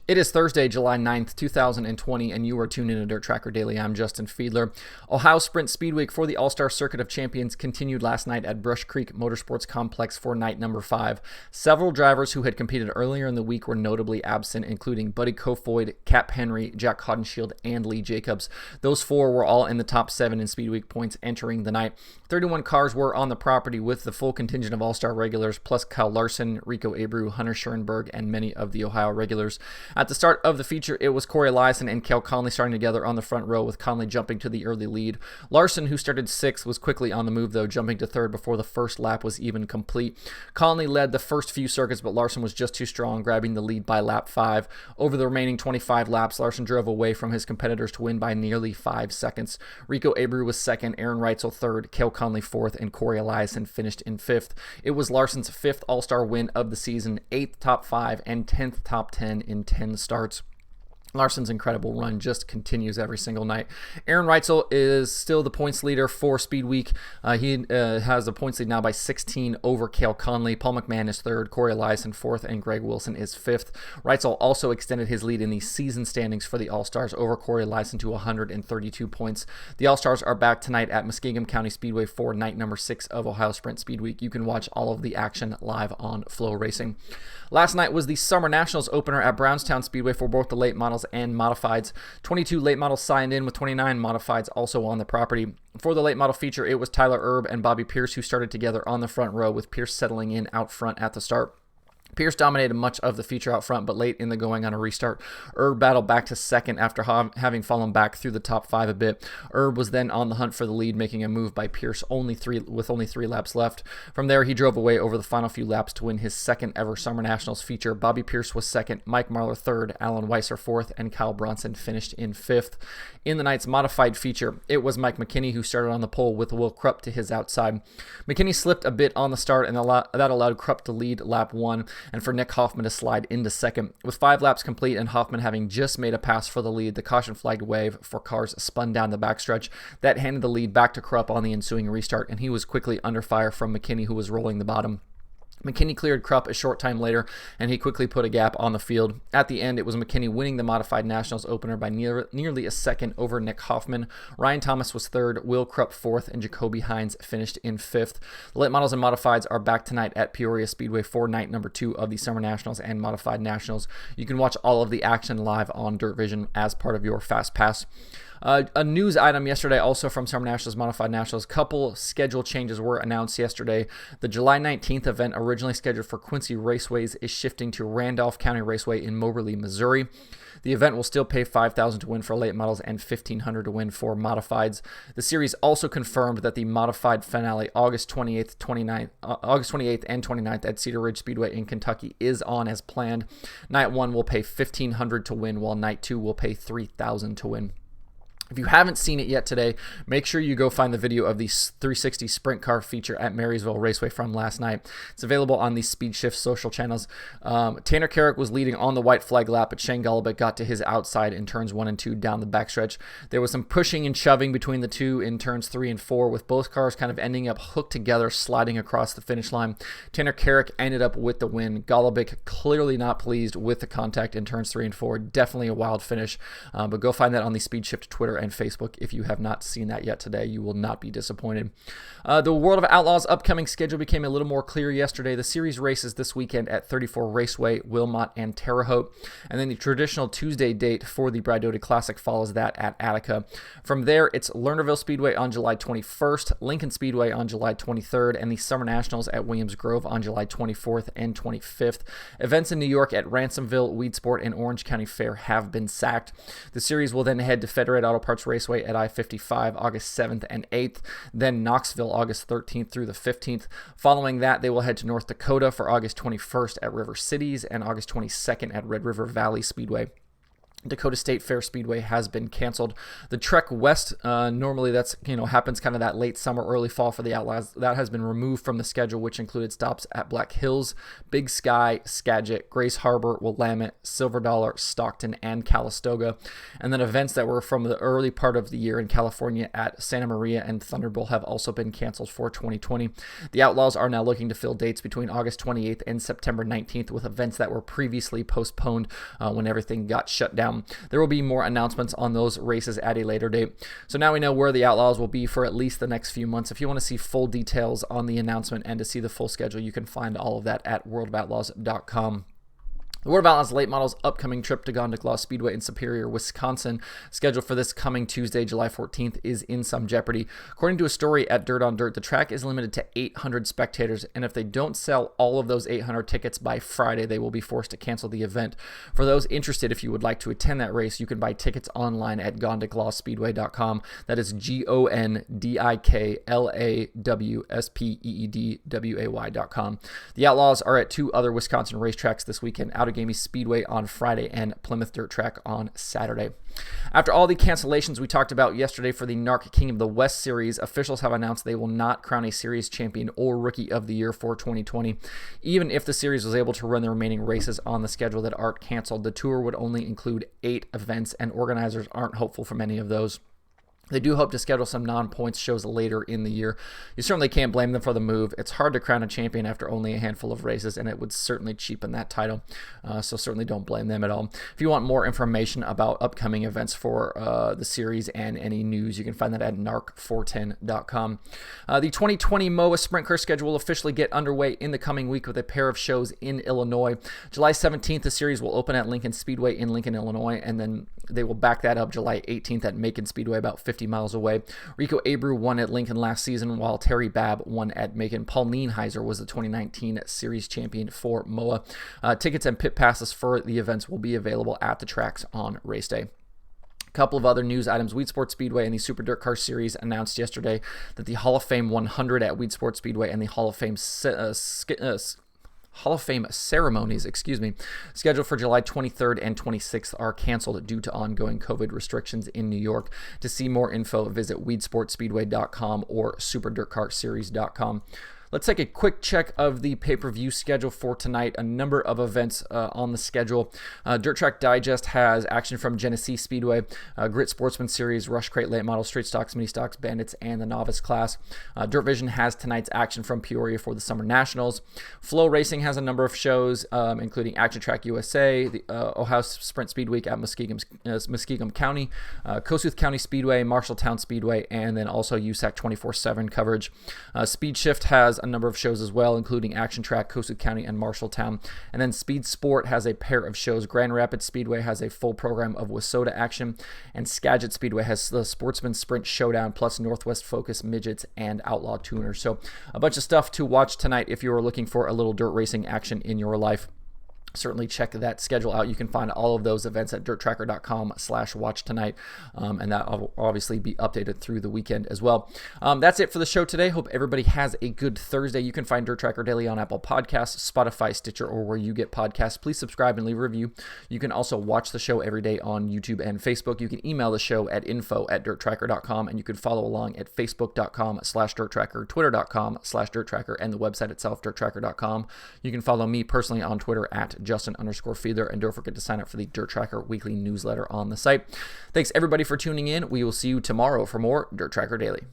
It is Thursday, July 9th, 2020, and you are tuned in to DIRTRACKR Daily. I'm Justin Fiedler. Ohio Sprint Speed Week for the All-Star Circuit of Champions continued last night at Brush Creek Motorsports Complex for night number 5. Several drivers who had competed earlier in the week were notably absent, including Buddy Kofoid, Cap Henry, Jack Haudenschild, and Lee Jacobs. Those four were all in the top 7 in Speed Week points entering the night. 31 cars were on the property with the full contingent of All-Star regulars, plus Kyle Larson, Rico Abreu, Hunter Schoenberg, and many of the Ohio regulars. At the start of the feature, it was Corey Larson and Cale Conley starting together on the front row, with Conley jumping to the early lead. Larson, who started 6th, was quickly on the move, though, jumping to 3rd before the first lap was even complete. Conley led the first few circuits, but Larson was just too strong, grabbing the lead by lap 5. Over the remaining 25 laps, Larson drove away from his competitors to win by nearly 5 seconds. Rico Abreu was 2nd, Aaron Reitzel 3rd, Cale Conley 4th, and Corey Larson finished in 5th. It was Larson's 5th All-Star win of the season, 8th top 5, and 10th top 10 in 10 starts. Larson's incredible run just continues every single night. Aaron Reitzel is still the points leader for Speed Week. He has the points lead now by 16 over Cale Conley. Paul McMahon is 3rd, Corey Larson 4th, and Greg Wilson is 5th. Reitzel also extended his lead in the season standings for the All-Stars over Corey Larson to 132 points. The All-Stars are back tonight at Muskingum County Speedway for night number 6 of Ohio Sprint Speed Week. You can watch all of the action live on Flow Racing. Last night was the Summer Nationals opener at Brownstown Speedway for both the late models and modifieds. 22 late models signed in, with 29 modifieds also on the property. For the late model feature, it was Tyler Erb and Bobby Pierce who started together on the front row, with Pierce settling in out front at the start. Pierce dominated much of the feature out front, but late in the going on a restart, Erb battled back to 2nd after having fallen back through the top 5 a bit. Erb was then on the hunt for the lead, making a move by Pierce with only 3 laps left. From there, he drove away over the final few laps to win his 2nd ever Summer Nationals feature. Bobby Pierce was 2nd, Mike Marlar 3rd, Alan Weiser 4th, and Kyle Bronson finished in 5th. In the night's modified feature, it was Mike McKinney who started on the pole, with Will Krupp to his outside. McKinney slipped a bit on the start, and that allowed Krupp to lead lap 1, and for Nick Hoffman to slide into 2nd. With 5 laps complete and Hoffman having just made a pass for the lead, the caution flag wave for cars spun down the backstretch. That handed the lead back to Krupp on the ensuing restart, and he was quickly under fire from McKinney, who was rolling the bottom. McKinney cleared Krupp a short time later, and he quickly put a gap on the field. At the end, it was McKinney winning the Modified Nationals opener by nearly a second over Nick Hoffman. Ryan Thomas was 3rd, Will Krupp 4th, and Jacoby Hines finished in 5th. The late models and modifieds are back tonight at Peoria Speedway for night number 2 of the Summer Nationals and Modified Nationals. You can watch all of the action live on Dirt Vision as part of your Fast Pass. A news item yesterday also from Summer Nationals, Modified Nationals. Couple schedule changes were announced yesterday. The July 19th event, originally scheduled for Quincy Raceways, is shifting to Randolph County Raceway in Moberly, Missouri. The event will still pay $5,000 to win for late models and $1,500 to win for modifieds. The series also confirmed that the modified finale, August 28th and 29th at Cedar Ridge Speedway in Kentucky, is on as planned. Night 1 will pay $1,500 to win, while Night 2 will pay $3,000 to win. If you haven't seen it yet today, make sure you go find the video of the 360 sprint car feature at Marysville Raceway from last night. It's available on the Speed Shift social channels. Tanner Carrick was leading on the white flag lap, but Shane Golobic got to his outside in turns 1 and 2 down the backstretch. There was some pushing and shoving between the two in turns 3 and 4, with both cars kind of ending up hooked together, sliding across the finish line. Tanner Carrick ended up with the win. Golobic clearly not pleased with the contact in turns 3 and 4. Definitely a wild finish, but go find that on the Speed Shift Twitter and Facebook. If you have not seen that yet today, you will not be disappointed. The World of Outlaws upcoming schedule became a little more clear yesterday. The series races this weekend at 34 Raceway, Wilmot, and Terre Haute, and then the traditional Tuesday date for the Brad Doty Classic follows that at Attica. From there, it's Lernerville Speedway on July 21st, Lincoln Speedway on July 23rd, and the Summer Nationals at Williams Grove on July 24th and 25th. Events in New York at Ransomville, Weedsport, and Orange County Fair have been sacked. The series will then head to Federated Auto Parts Raceway at I-55 August 7th and 8th, then Knoxville August 13th through the 15th. Following that, they will head to North Dakota for August 21st at River Cities and August 22nd at Red River Valley Speedway. Dakota State Fair Speedway has been canceled. The Trek West, normally that's, happens kind of that late summer, early fall for the Outlaws. That has been removed from the schedule, which included stops at Black Hills, Big Sky, Skagit, Grace Harbor, Willamette, Silver Dollar, Stockton, and Calistoga. And then events that were from the early part of the year in California at Santa Maria and Thunderbolt have also been canceled for 2020. The Outlaws are now looking to fill dates between August 28th and September 19th with events that were previously postponed when everything got shut down. There will be more announcements on those races at a later date. So now we know where the Outlaws will be for at least the next few months. If you want to see full details on the announcement and to see the full schedule, you can find all of that at worldofoutlaws.com. The World of Outlaws Late Models upcoming trip to Gondiclaw Speedway in Superior, Wisconsin, scheduled for this coming Tuesday, July 14th, is in some jeopardy. According to a story at Dirt on Dirt, the track is limited to 800 spectators, and if they don't sell all of those 800 tickets by Friday, they will be forced to cancel the event. For those interested, if you would like to attend that race, you can buy tickets online at gondiclawspeedway.com. That is GONDIKLAWSPEEDWAY.com. The Outlaws are at two other Wisconsin racetracks this weekend, Allegheny Speedway on Friday and Plymouth Dirt Track on Saturday. After all the cancellations we talked about yesterday for the NARC King of the West Series, officials have announced they will not crown a series champion or Rookie of the Year for 2020. Even if the series was able to run the remaining races on the schedule that aren't canceled, the tour would only include 8 events, and organizers aren't hopeful for many of those. They do hope to schedule some non-points shows later in the year. You certainly can't blame them for the move. It's hard to crown a champion after only a handful of races, and it would certainly cheapen that title. So certainly don't blame them at all. If you want more information about upcoming events for the series and any news, you can find that at narc410.com. The 2020 MOWA Sprint Car schedule will officially get underway in the coming week with a pair of shows in Illinois. July 17th, the series will open at Lincoln Speedway in Lincoln, Illinois, and then they will back that up July 18th at Macon Speedway, about 50 miles away. Rico Abreu won at Lincoln last season, while Terry Babb won at Macon. Paul Nienheiser was the 2019 series champion for MOWA. Tickets and pit passes for the events will be available at the tracks on race day. Couple of other news items. Weed Sports Speedway and the Super DIRTcar Series announced yesterday that the Hall of Fame 100 at Weed Sports Speedway and the Hall of Fame ceremonies, scheduled for July 23rd and 26th are canceled due to ongoing COVID restrictions in New York. To see more info, visit weedsportspeedway.com or superdirtcarseries.com. Let's take a quick check of the pay-per-view schedule for tonight. A number of events on the schedule. Dirt Track Digest has action from Genesee Speedway, Grit Sportsman Series, Rush Crate Late Model, Straight Stocks, Mini Stocks, Bandits, and the Novice Class. Dirt Vision has tonight's action from Peoria for the Summer Nationals. Flow Racing has a number of shows, including Action Track USA, the Ohio Sprint Speed Week at Muskingum County, Kossuth County Speedway, Marshalltown Speedway, and then also USAC 24/7 coverage. Speed Shift has a number of shows as well, including Action Track, Kossuth County, and Marshalltown. And then Speed Sport has a pair of shows. Grand Rapids Speedway has a full program of Wissota action, and Skagit Speedway has the Sportsman Sprint Showdown, plus Northwest Focus Midgets and Outlaw Tuners. So a bunch of stuff to watch tonight if you are looking for a little dirt racing action in your life. Certainly check that schedule out. You can find all of those events at dirttracker.com/watch tonight, and that will obviously be updated through the weekend as well. That's it for the show today. Hope everybody has a good Thursday. You can find DIRTRACKR Daily on Apple Podcasts, Spotify, Stitcher, or where you get podcasts. Please subscribe and leave a review. You can also watch the show every day on YouTube and Facebook. You can email the show at info@dirttracker.com, and you can follow along at facebook.com/dirttracker, twitter.com/dirttracker, and the website itself, dirttracker.com. You can follow me personally on Twitter at Justin_Fiedler, and don't forget to sign up for the Dirt Tracker weekly newsletter on the site. Thanks everybody for tuning in. We will see you tomorrow for more Dirt Tracker Daily.